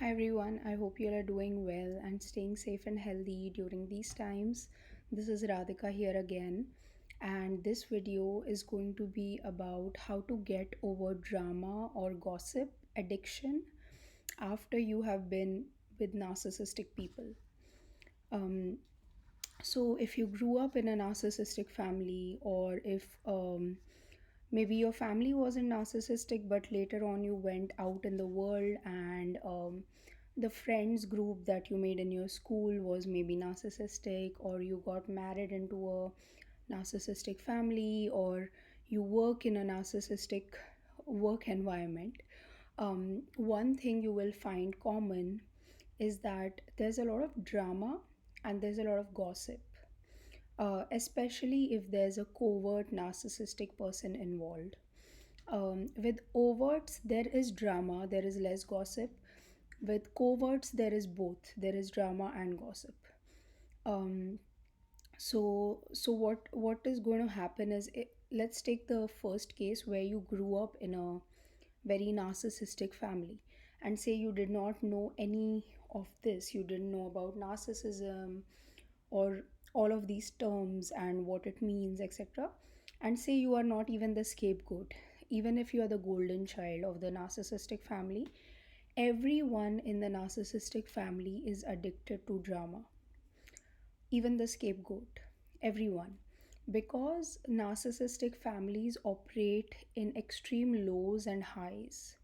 Hi everyone, I hope you are doing well and staying safe and healthy during these times. This is Radhika here again, and this video is going to be about how to get over drama or gossip addiction after you have been with narcissistic people. Um, so, if you grew up in a narcissistic family, or if maybe your family wasn't narcissistic, but later on you went out in the world and the friends group that you made in your school was maybe narcissistic, or you got married into a narcissistic family, or you work in a narcissistic work environment, one thing you will find common is that there's a lot of drama and there's a lot of gossip, especially if there's a covert narcissistic person involved. With overts, there is drama, there is less gossip. With coverts, there is both, there is drama and gossip. Um, what is going to happen is let's take the first case where you grew up in a very narcissistic family, and say you did not know any of this, you didn't know about narcissism or all of these terms and what it means, etc. And say you are not even the scapegoat, even if you are the golden child of the narcissistic family. Everyone in the narcissistic family is addicted to drama, even the scapegoat, everyone. Because narcissistic families operate in extreme lows and highs.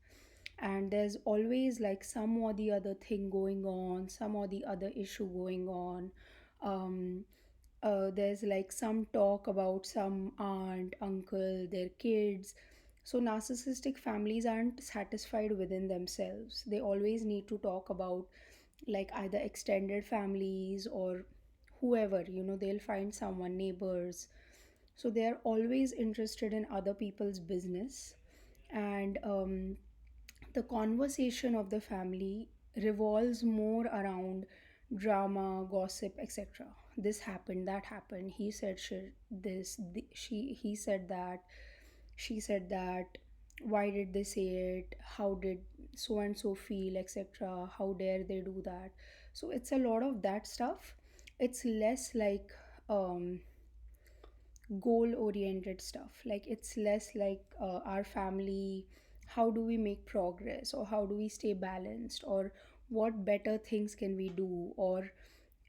And there's always like some or the other thing going on, some or the other issue going on. Um, there's like some talk about some aunt, uncle, their kids. So, narcissistic families aren't satisfied within themselves. They always need to talk about like either extended families or whoever, they'll find someone, neighbors. So, they are always interested in other people's business. And the conversation of the family revolves more around drama, gossip, etc. This happened, that happened, he said this, he said that, she said that, why did they say it, how did so and so feel, etc., how dare they do that. So it's a lot of that stuff. It's less like goal oriented stuff, like it's less like our family, how do we make progress, or how do we stay balanced, or what better things can we do, or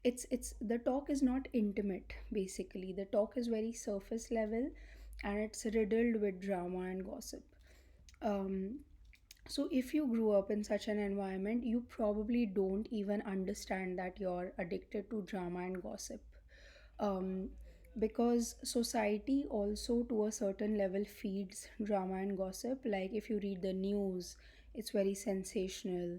it's the talk is not intimate. Basically the talk is very surface level, and it's riddled with drama and gossip. um, so if you grew up in such an environment, you probably don't even understand that you're addicted to drama and gossip. um, because society also to a certain level feeds drama and gossip. Like if you read the news, it's very sensational.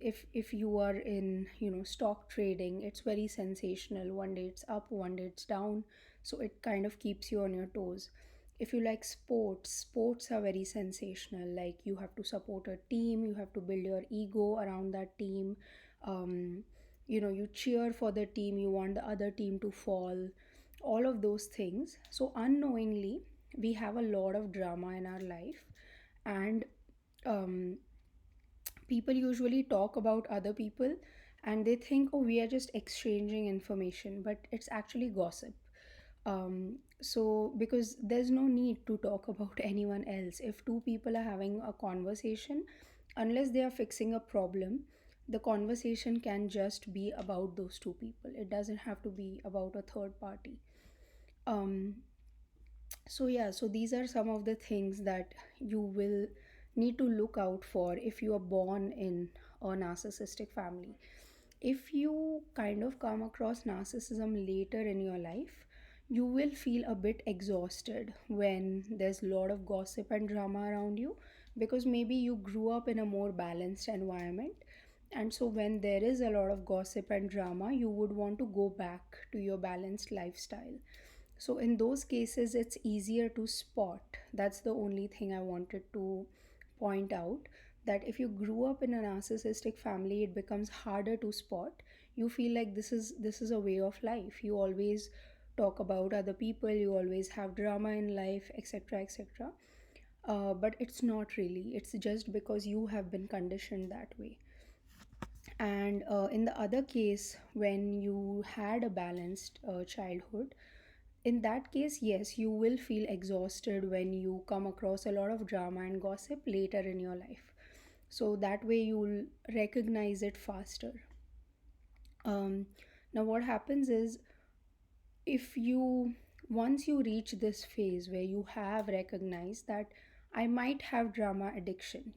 If you are in stock trading, it's very sensational. One day it's up, one day it's down, so it kind of keeps you on your toes. If you like sports, sports are very sensational. Like you have to support a team, you have to build your ego around that team. You cheer for the team, you want the other team to fall, all of those things. So unknowingly we have a lot of drama in our life. And um, people usually talk about other people, and they think, oh, we are just exchanging information, but it's actually gossip. So because there's no need to talk about anyone else. If two people are having a conversation, unless they are fixing a problem, the conversation can just be about those two people. It doesn't have to be about a third party. um so yeah, so these are some of the things that you will need to look out for if you are born in a narcissistic family. If you kind of come across narcissism later in your life, you will feel a bit exhausted when there's a lot of gossip and drama around you, because maybe you grew up in a more balanced environment. And so when there is a lot of gossip and drama, you would want to go back to your balanced lifestyle. So in those cases, it's easier to spot. That's the only thing I wanted to point out, that if you grew up in a narcissistic family, it becomes harder to spot. You feel like this is a way of life. You always talk about other people, you always have drama in life, etc., etc. But it's not really. It's just because you have been conditioned that way. And in the other case, when you had a balanced childhood, in that case, yes, you will feel exhausted when you come across a lot of drama and gossip later in your life. So that way you'll recognize it faster. um, Now what happens is, if you once you reach this phase where you have recognized that I might have drama addiction,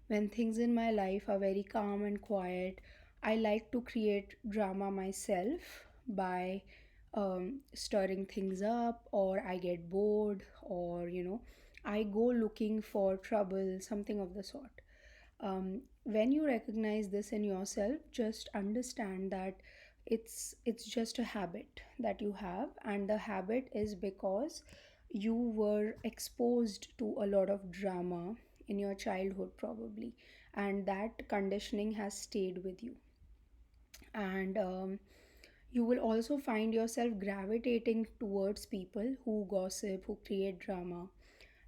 when things in my life are very calm and quiet, I like to create drama myself by stirring things up, or I get bored, or I go looking for trouble, something of the sort. When you recognize this in yourself, just understand that it's just a habit that you have, and the habit is because you were exposed to a lot of drama in your childhood probably, and that conditioning has stayed with you. And you will also find yourself gravitating towards people who gossip, who create drama.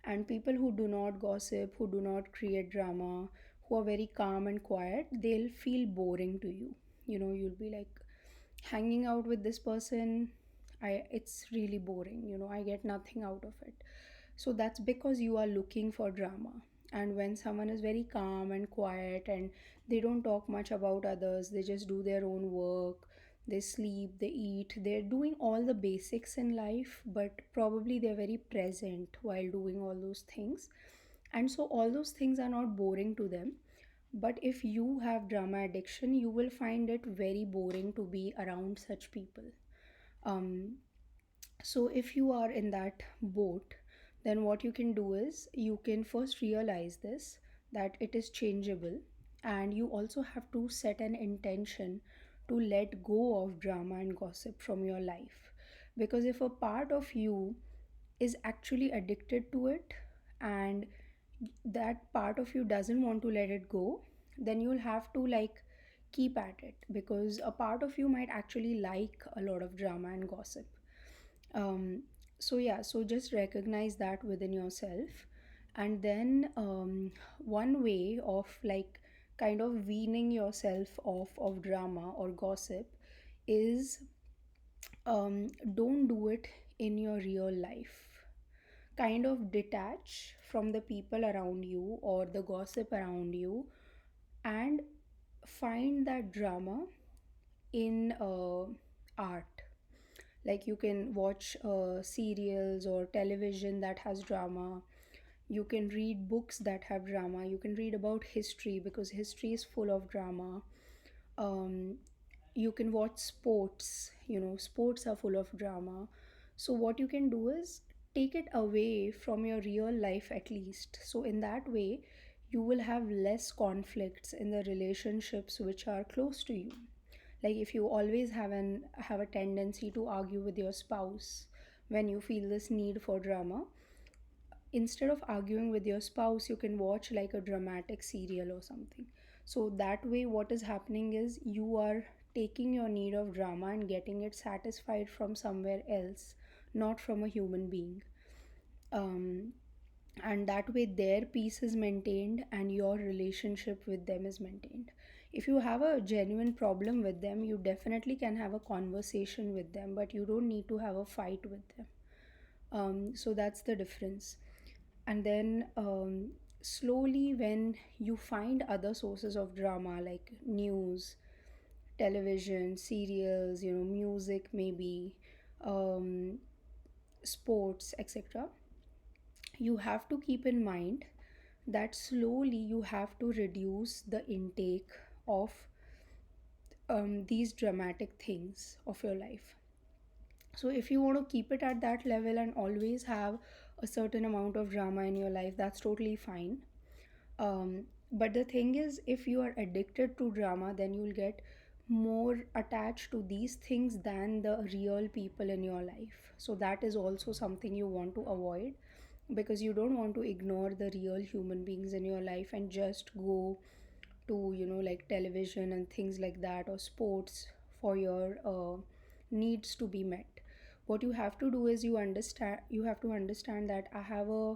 And people who do not gossip, who do not create drama, who are very calm and quiet, they'll feel boring to you. You'll be like, hanging out with this person, it's really boring. I get nothing out of it. So that's because you are looking for drama. And when someone is very calm and quiet, and they don't talk much about others, they just do their own work, they sleep, they eat, they're doing all the basics in life, but probably they're very present while doing all those things. And so all those things are not boring to them. But if you have drama addiction, you will find it very boring to be around such people. um, so if you are in that boat, then what you can do is, you can first realize this, that it is changeable. And you also have to set an intention to let go of drama and gossip from your life. Because if a part of you is actually addicted to it, and that part of you doesn't want to let it go, then you'll have to like keep at it, because a part of you might actually like a lot of drama and gossip. So yeah, so just recognize that within yourself. And then one way of like kind of weaning yourself off of drama or gossip is, don't do it in your real life. Kind of detach from the people around you or the gossip around you, and find that drama in art. Like, you can watch serials or television that has drama. You can read books that have drama. You can read about history, because history is full of drama. um, you can watch sports. Sports are full of drama. So what you can do is, take it away from your real life at least, so in that way you will have less conflicts in the relationships which are close to you. Like, if you always have a tendency to argue with your spouse, when you feel this need for drama, instead of arguing with your spouse, you can watch like a dramatic serial or something. So that way what is happening is, you are taking your need of drama and getting it satisfied from somewhere else, not from a human being. um, and that way their peace is maintained and your relationship with them is maintained. If you have a genuine problem with them, you definitely can have a conversation with them, but you don't need to have a fight with them. So that's the difference. And then slowly, when you find other sources of drama like news, television, serials, music, maybe um, sports, etc., you have to keep in mind that slowly you have to reduce the intake of these dramatic things of your life. So if you want to keep it at that level and always have a certain amount of drama in your life, that's totally fine. But the thing is, if you are addicted to drama, then you'll get more attached to these things than the real people in your life. So that is also something you want to avoid, because you don't want to ignore the real human beings in your life and just go to, like television and things like that, or sports, for your needs to be met. What you have to do is, you have to understand that I have a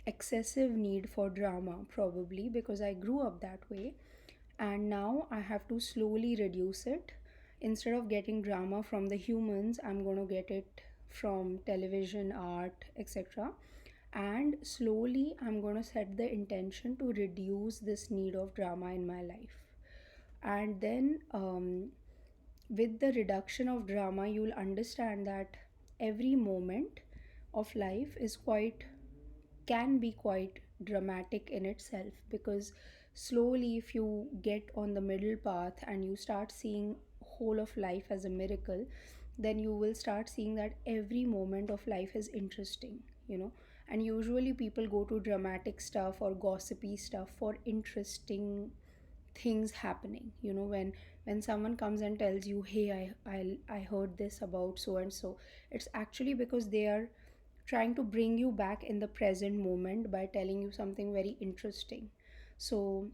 excessive need for drama, probably because I grew up that way. and now I have to slowly reduce it. Instead of getting drama from the humans, I'm going to get it from television, art, etc. And slowly I'm going to set the intention to reduce this need of drama in my life. And then with the reduction of drama, you'll understand that every moment of life is quite can be quite dramatic in itself, because slowly, if you get on the middle path and you start seeing whole of life as a miracle, then you will start seeing that every moment of life is interesting, you know. And usually people go to dramatic stuff or gossipy stuff for interesting things happening, you know. When someone comes and tells you, hey, I heard this about so and so, it's actually because they are trying to bring you back in the present moment by telling you something very interesting. So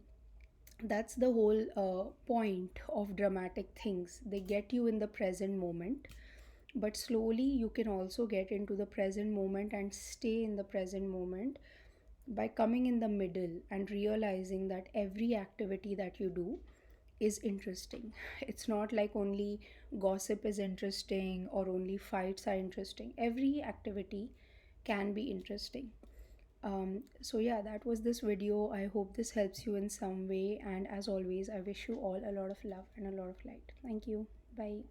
that's the whole point of dramatic things. They get you in the present moment, but slowly you can also get into the present moment and stay in the present moment by coming in the middle and realizing that every activity that you do is interesting. It's not like only gossip is interesting or only fights are interesting. Every activity can be interesting. So, yeah, that was this video. I hope this helps you in some way. And as always, I wish you all a lot of love and a lot of light. Thank you. Bye.